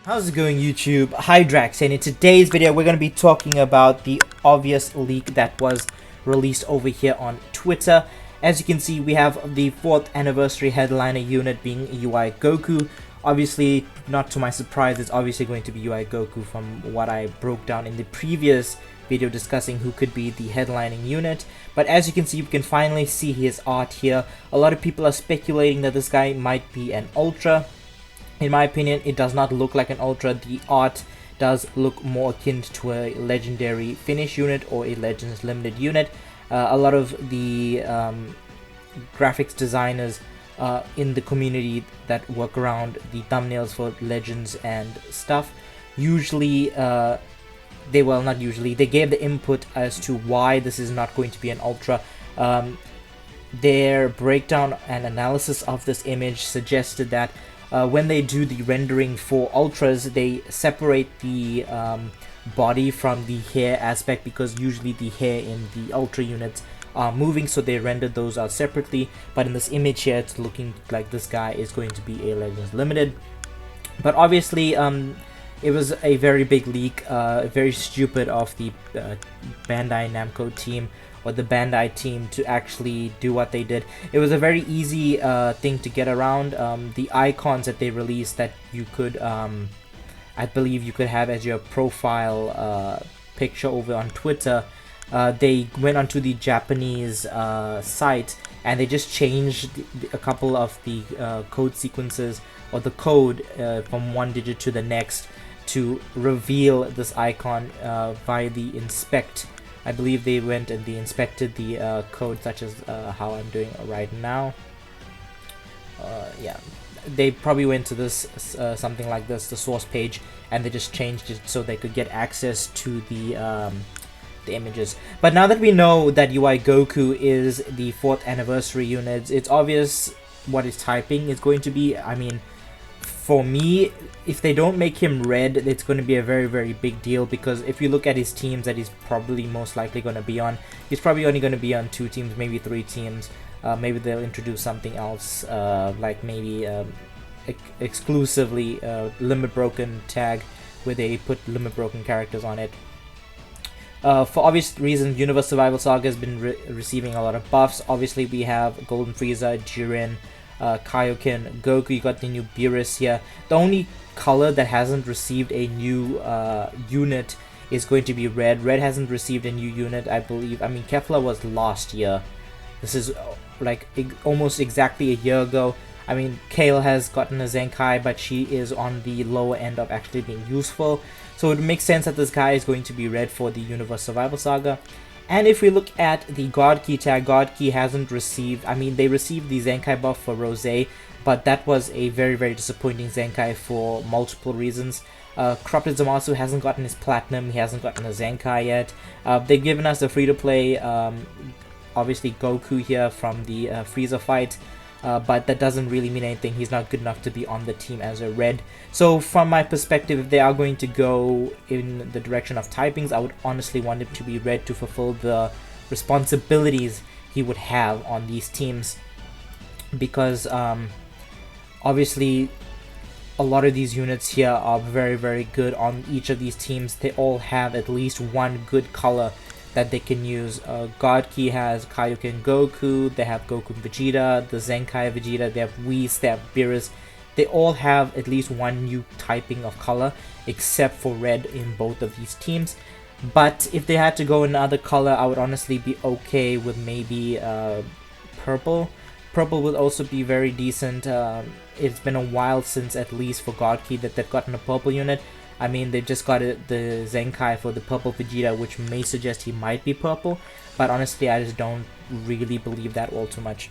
How's it going, YouTube? Hi Drax, and in today's video we're going to be talking about the obvious leak that was released over here on Twitter. As you can see, we have the 4th anniversary headliner unit being UI Goku. Obviously, not to my surprise, it's obviously going to be UI Goku from what I broke down in the previous video discussing who could be the headlining unit. But as you can see, we can finally see his art here. A lot of people are speculating that this guy might be an Ultra. In my opinion, it does not look like an Ultra. The art does look more akin to a Legendary Finish unit or a Legends Limited unit. A lot of the graphics designers in the community that work around the thumbnails for Legends and stuff, usually they gave the input as to why this is not going to be an Ultra. Their breakdown and analysis of this image suggested that when they do the rendering for Ultras, they separate the body from the hair aspect, because usually the hair in the Ultra units are moving, so they rendered those out separately. But in this image here, it's looking like this guy is going to be a Legends Limited. But obviously, it was a very big leak, very stupid of the Bandai Namco team, or the Bandai team, to actually do what they did. It was a very easy thing to get around. The icons that they released that you could, I believe you could have as your profile picture over on Twitter, they went onto the Japanese site and they just changed a couple of the code sequences, or the code from one digit to the next, to reveal this icon via the inspect. I believe they went and they inspected the code, such as how I'm doing right now. Yeah, they probably went to this something like this, the source page, and they just changed it so they could get access to the images. But now that we know that UI Goku is the 4th anniversary unit, it's obvious what his typing is going to be. I mean, for me, if they don't make him red, it's going to be a very, very big deal, because if you look at his teams that he's probably most likely going to be on, he's probably only going to be on 2 teams, maybe 3 teams. Maybe they'll introduce something else, like maybe exclusively Limit Broken Tag, where they put Limit Broken characters on it. For obvious reasons, Universe Survival Saga has been receiving a lot of buffs. Obviously, we have Golden Frieza, Jiren, Kaioken, Goku. You got the new Beerus here. The only color that hasn't received a new unit is going to be red. Red hasn't received a new unit, I believe. I mean, Kefla was last year. This is like almost exactly a year ago. I mean, Kale has gotten a Zenkai, but she is on the lower end of actually being useful. So it makes sense that this guy is going to be red for the Universe Survival Saga. And if we look at the God Key tag, God Key hasn't received, I mean, they received the Zenkai buff for Rosé, but that was a very, very disappointing Zenkai for multiple reasons. Corrupted Zamasu hasn't gotten his Platinum, he hasn't gotten a Zenkai yet. They've given us the free-to-play, obviously Goku here from the Frieza fight. But that doesn't really mean anything. He's not good enough to be on the team as a red. So from my perspective, if they are going to go in the direction of typings, I would honestly want him to be red to fulfill the responsibilities he would have on these teams. Because obviously a lot of these units here are very, very good on each of these teams. They all have at least one good color that they can use. God Key has Kaioken Goku, they have Goku Vegeta, the Zenkai Vegeta, they have Whis, they have Beerus. They all have at least one new typing of color, except for red in both of these teams. But if they had to go another color, I would honestly be okay with maybe purple. Purple would also be very decent. It's been a while since, at least for God Key, that they've gotten a purple unit. I mean, they've just got the Zenkai for the purple Vegeta, which may suggest he might be purple, but honestly, I just don't really believe that all too much.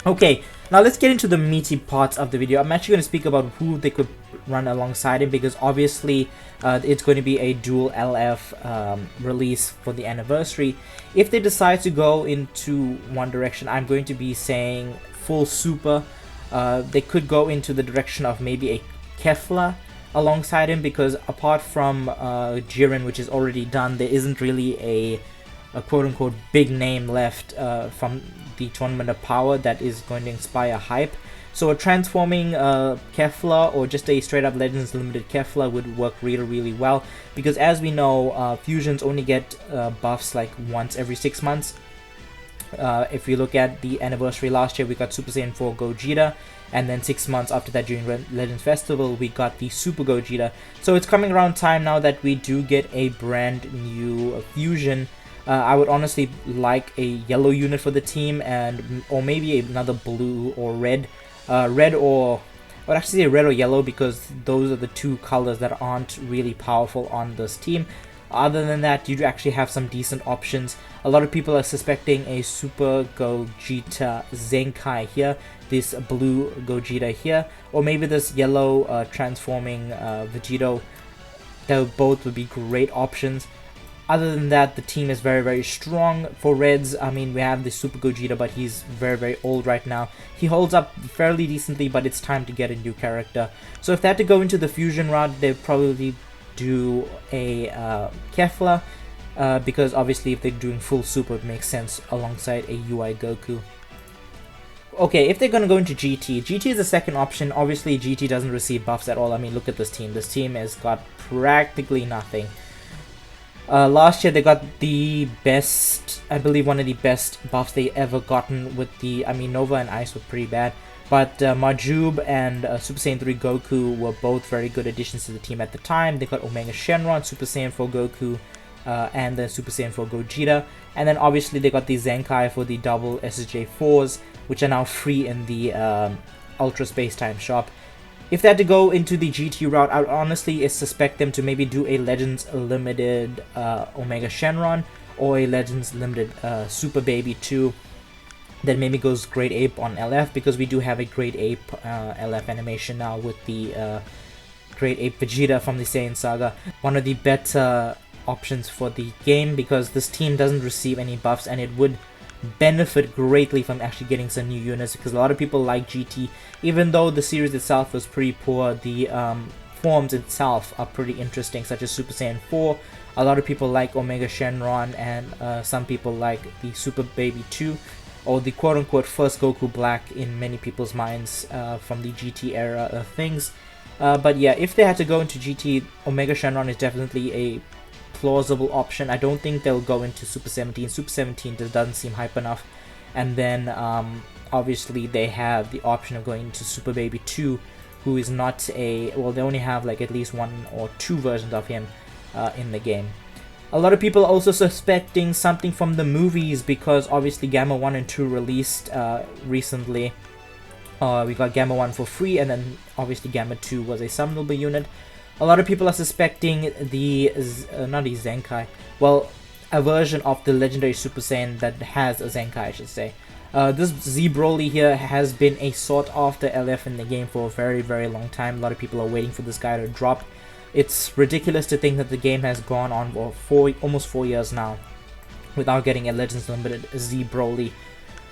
Okay, now let's get into the meaty parts of the video. I'm actually going to speak about who they could run alongside him, because obviously it's going to be a dual LF release for the anniversary. If they decide to go into one direction, I'm going to be saying full super. They could go into the direction of maybe a Kefla alongside him, because apart from Jiren, which is already done, there isn't really a a quote-unquote big name left from the Tournament of Power that is going to inspire hype. So a transforming Kefla or just a straight up Legends Limited Kefla would work really, really well, because as we know, fusions only get buffs like once every 6 months. If we look at the anniversary last year, we got Super Saiyan 4 Gogeta, and then 6 months after that during Legends Festival, we got the Super Gogeta. So it's coming around time now that we do get a brand new fusion. I would honestly like a yellow unit for the team, or maybe another blue or red. Red or, I would actually say red or yellow, because those are the two colors that aren't really powerful on this team. Other than that, you do actually have some decent options. A lot of people are suspecting a Super Gogeta Zenkai here, this blue Gogeta here, or maybe this yellow transforming Vegito. Both would be great options. Other than that, the team is very, very strong. For Reds, I mean, we have the Super Gogeta, but he's very, very old right now. He holds up fairly decently, but it's time to get a new character. So if they had to go into the fusion route, they'd probably do a Kefla, because obviously if they're doing full super, it makes sense alongside a MUI Goku. Okay, if they're going to go into GT, GT is the second option. Obviously, GT doesn't receive buffs at all. I mean, look at this team. This team has got practically nothing. Last year they got the best, I believe one of the best buffs they ever gotten with the, I mean, Nova and Ice were pretty bad, but Majub and Super Saiyan 3 Goku were both very good additions to the team at the time. They got Omega Shenron, Super Saiyan 4 Goku, and then Super Saiyan 4 Gogeta, and then obviously they got the Zenkai for the double SSJ4s, which are now free in the Ultra Space Time shop. If they had to go into the GT route, I would honestly suspect them to maybe do a Legends Limited Omega Shenron, or a Legends Limited Super Baby 2 that maybe goes Great Ape on LF, because we do have a Great Ape LF animation now with the Great Ape Vegeta from the Saiyan Saga. One of the better options for the game, because this team doesn't receive any buffs, and it would benefit greatly from actually getting some new units, because a lot of people like GT. Even though the series itself was pretty poor, the forms itself are pretty interesting, such as Super Saiyan 4. A lot of people like Omega Shenron, and some people like the Super Baby 2, or the quote-unquote first Goku Black in many people's minds from the GT era of things. But yeah, if they had to go into GT, Omega Shenron is definitely a plausible option. I don't think they'll go into Super 17. Super 17 just doesn't seem hype enough. And then obviously they have the option of going into Super Baby 2, who is not a, well, they only have like at least 1 or 2 versions of him in the game. A lot of people are also suspecting something from the movies, because obviously Gamma 1 and 2 released recently. We got Gamma 1 for free, and then obviously Gamma 2 was a summonable unit. A lot of people are suspecting the, not a Zenkai, well, a version of the legendary Super Saiyan that has a Zenkai, I should say. This Z Broly here has been a sought after LF in the game for a very, very long time. A lot of people are waiting for this guy to drop. It's ridiculous to think that the game has gone on for almost 4 years now without getting a Legends Limited Z Broly.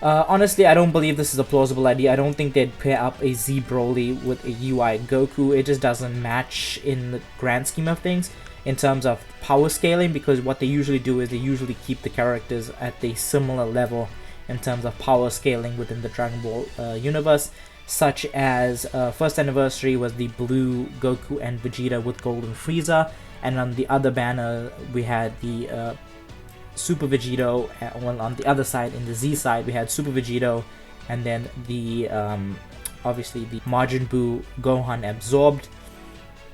Honestly, I don't believe this is a plausible idea. I don't think they'd pair up a Z Broly with a MUI Goku. It just doesn't match in the grand scheme of things in terms of power scaling, because what they usually do is they usually keep the characters at a similar level in terms of power scaling within the Dragon Ball universe, such as first anniversary was the blue Goku and Vegeta with Golden Frieza, and on the other banner we had the Super Vegito. Well, on the other side, in the Z side, we had Super Vegito, and then the obviously the Majin Buu Gohan absorbed.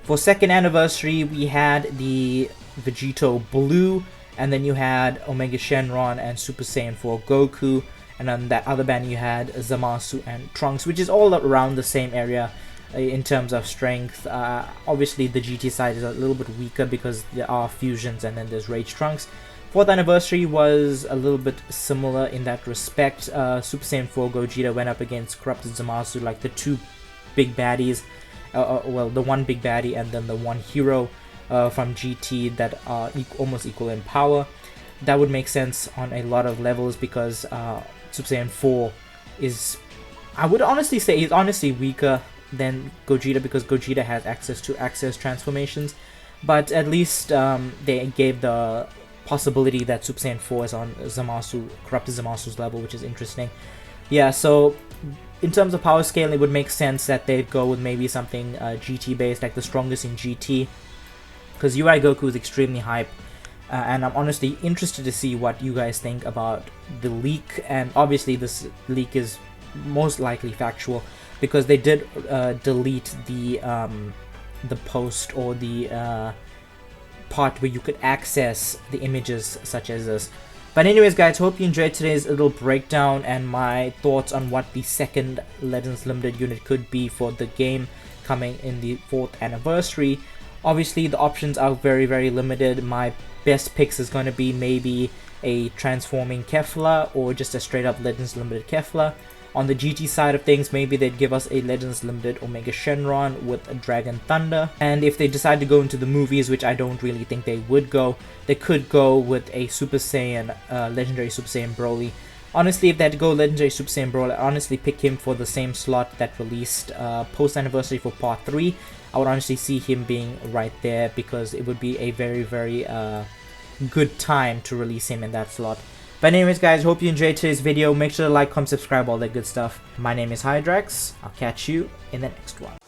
For second anniversary, we had the Vegito Blue, and then you had Omega Shenron and Super Saiyan 4 Goku, and on that other banner you had Zamasu and Trunks, which is all around the same area in terms of strength. Obviously the GT side is a little bit weaker because there are fusions and then there's Rage Trunks. Fourth anniversary was a little bit similar in that respect. Super Saiyan 4 Gogeta went up against Corrupted Zamasu, like the two big baddies. Well, the one big baddie and then the one hero from GT that are almost equal in power. That would make sense on a lot of levels, because Super Saiyan 4 is, I would honestly say, is honestly weaker than Gogeta, because Gogeta has access to Access transformations. But at least they gave the possibility that Super Saiyan 4 is on Zamasu, corrupted Zamasu's level, which is interesting. Yeah, so in terms of power scale, it would make sense that they'd go with maybe something GT based, like the strongest in GT, because UI Goku is extremely hype, and I'm honestly interested to see what you guys think about the leak. And obviously this leak is most likely factual, because they did delete the post, or the part where you could access the images such as this. But anyways guys, hope you enjoyed today's little breakdown and my thoughts on what the second Legends Limited unit could be for the game coming in the 4th anniversary. Obviously the options are very limited. My best picks is going to be maybe a transforming Kefla, or just a straight up Legends Limited Kefla. On the GT side of things, maybe they'd give us a Legends Limited Omega Shenron with a Dragon Thunder. And if they decide to go into the movies, which I don't really think they would go, they could go with a Super Saiyan, Legendary Super Saiyan Broly. Honestly, if they had to go Legendary Super Saiyan Broly, I'd honestly pick him for the same slot that released post-anniversary for Part 3. I would honestly see him being right there, because it would be a very good time to release him in that slot. But anyways guys, hope you enjoyed today's video. Make sure to like, comment, subscribe, all that good stuff. My name is Hydrax. I'll catch you in the next one.